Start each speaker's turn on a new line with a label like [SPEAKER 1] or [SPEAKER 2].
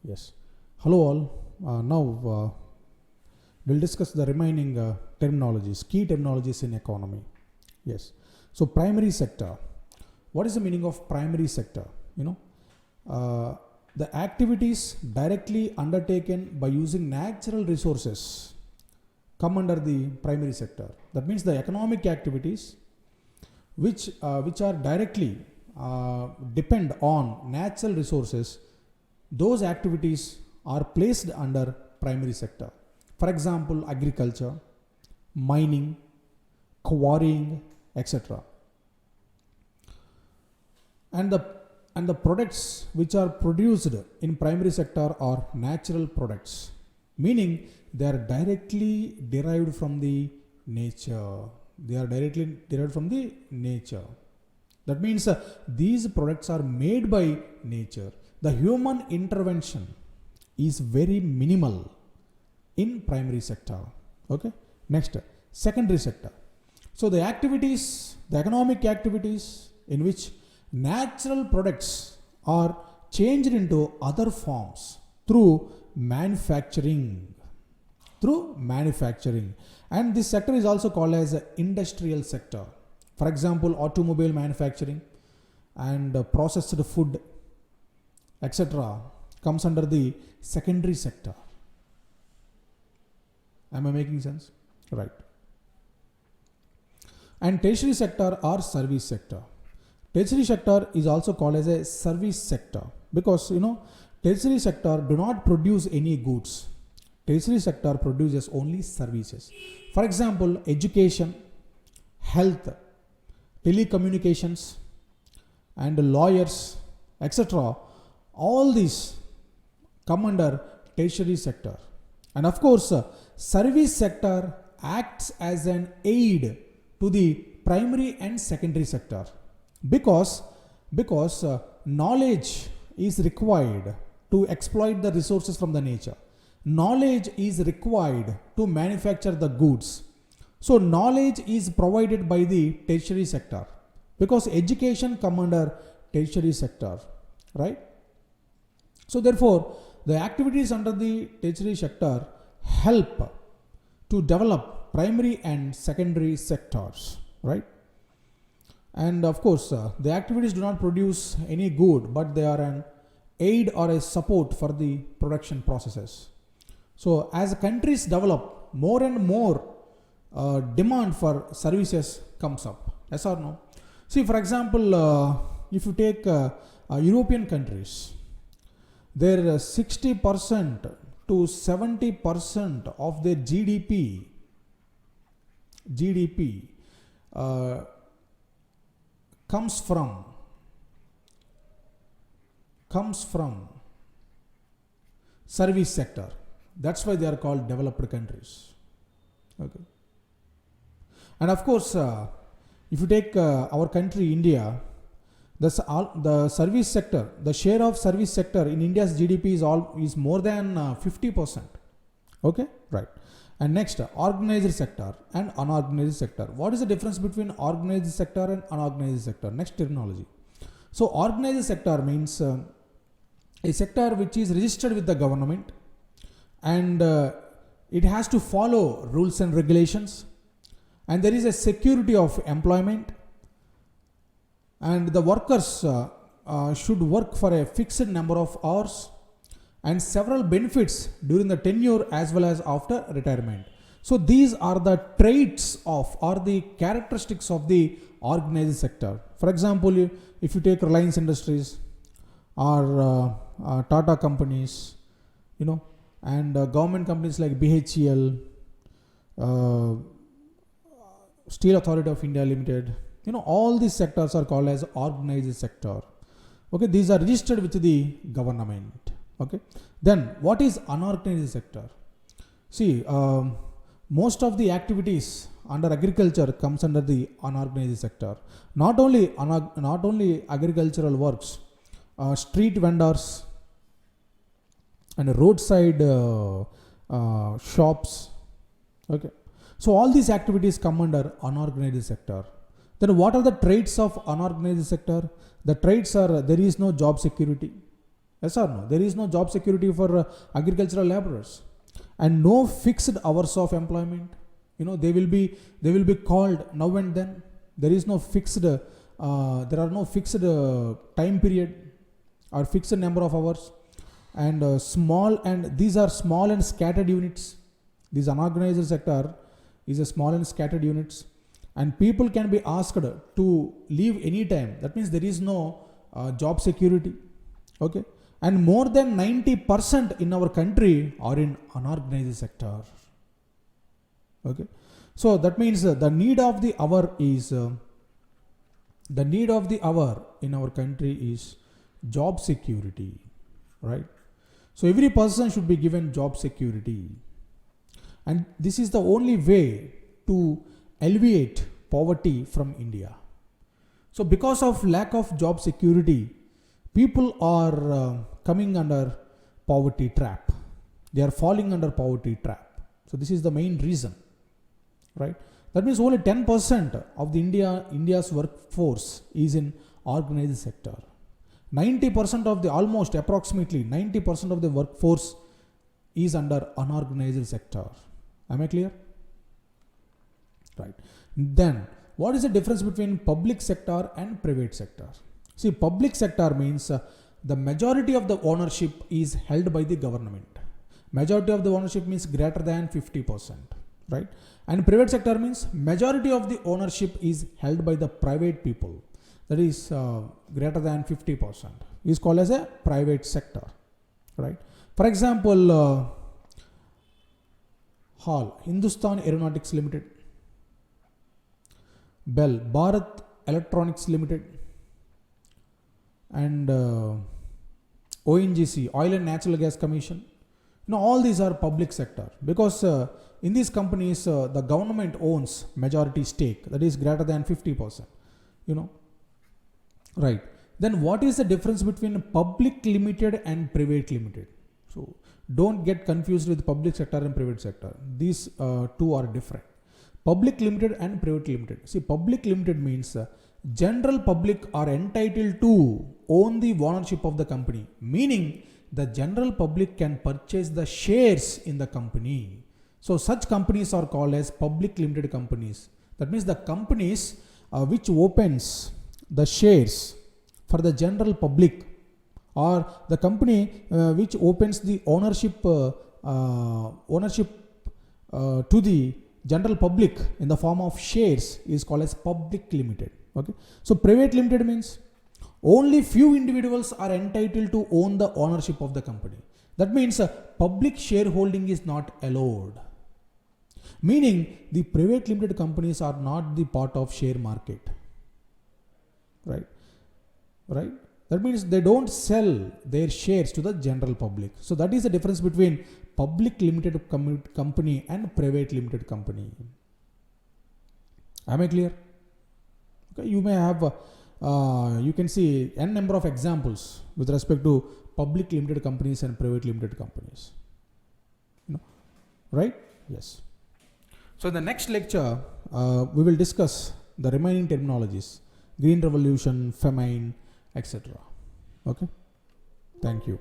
[SPEAKER 1] Yes. Hello all. Now we'll discuss the remaining terminologies, key terminologies in economy. Yes. So primary sector. What is the meaning of primary sector? The activities directly undertaken by using natural resources come under the primary sector. That means the economic activities which are directly depend on natural resources, those activities are placed under primary sector. For example, agriculture, mining, quarrying, etc. And the products which are produced in primary sector are natural products, meaning they are directly derived from the nature. They are directly derived from the nature. That means these products are made by nature. The human intervention is very minimal in primary sector. Okay. Next, secondary sector. So the activities, the economic activities in which natural products are changed into other forms through manufacturing. And this sector is also called as an industrial sector. For example, automobile manufacturing and processed food, etc. comes under the secondary sector. Am I making sense? Right. And tertiary sector or service sector. Tertiary sector is also called as a service sector because tertiary sector do not produce any goods. Tertiary sector produces only services. For example, education, health, telecommunications, and lawyers, etc. All these come under tertiary sector. And of course, service sector acts as an aid to the primary and secondary sector because knowledge is required to exploit the resources from the nature. Knowledge is required to manufacture the goods. So knowledge is provided by the tertiary sector because education come under tertiary sector, right? So therefore, the activities under the tertiary sector help to develop primary and secondary sectors, right? And of course, the activities do not produce any good, but they are an aid or a support for the production processes. So as countries develop, more and more demand for services comes up. Yes or no? See, for example, if you take European countries, their 60% to 70% of their GDP comes from service sector. That's why they are called developed countries. Okay. And of course, if you take our country, India, the service sector, the share of service sector in India's GDP is more than 50%. Okay, right. And next, organized sector and unorganized sector. What is the difference between organized sector and unorganized sector? Next terminology. So organized sector means a sector which is registered with the government and it has to follow rules and regulations, and there is a security of employment, and the workers should work for a fixed number of hours and several benefits during the tenure as well as after retirement. So these are the traits of or the characteristics of the organized sector. For example, if you take Reliance Industries or Tata companies, and government companies like BHEL, Steel Authority of India Limited, all these sectors are called as organized sector. Okay, these are registered with the government. Okay, then what is unorganized sector? See, most of the activities under agriculture comes under the unorganized sector. Not only agricultural works, street vendors and roadside shops. Okay, so all these activities come under unorganized sector. Then what are the traits of unorganized sector? The traits are there is no job security, Yes or no? There is no job security for agricultural laborers, and no fixed hours of employment. They will be called now and then. There is no fixed. There are no fixed time period or fixed number of hours, and these are small and scattered units. This unorganized sector is a small and scattered units, and people can be asked to leave anytime. That means there is no job security. Okay, and more than 90% in our country are in unorganized sector. Okay, so that means the need of the hour in our country is job security, right? So every person should be given job security, and this is the only way to alleviate poverty from India. So because of lack of job security, people are coming under poverty trap. They are falling under poverty trap. So this is the main reason, right? That means only 10% of the India's workforce is in organized sector. 90% of almost approximately 90% of the workforce is under unorganized sector. Am I clear? Right. Then what is the difference between public sector and private sector? See, public sector means the majority of the ownership is held by the government. Majority of the ownership means greater than 50%, right? And private sector means majority of the ownership is held by the private people. That is greater than 50%. Is called as a private sector, right? For example, HAL, Hindustan Aeronautics Limited, BEL, Bharat Electronics Limited, and ONGC, Oil and Natural Gas Commission. All these are public sector, because in these companies the government owns majority stake, that is greater than 50%. Right. Then what is the difference between public limited and private limited? So don't get confused with public sector and private sector. These two are different. Public limited and private limited. See, public limited means general public are entitled to own the ownership of the company, meaning the general public can purchase the shares in the company. So such companies are called as public limited companies. That means the companies which opens the shares for the general public, or the company which opens the ownership to the general public in the form of shares is called as public limited. Okay. So private limited means only few individuals are entitled to own the ownership of the company. That means public shareholding is not allowed. Meaning the private limited companies are not the part of share market. Right. That means they don't sell their shares to the general public. So that is the difference between public limited company and private limited company. Am I clear? Okay. You may have, you can see n number of examples with respect to public limited companies and private limited companies. Right? Yes. So in the next lecture, we will discuss the remaining terminologies: green revolution, famine, etc. Okay. Thank you.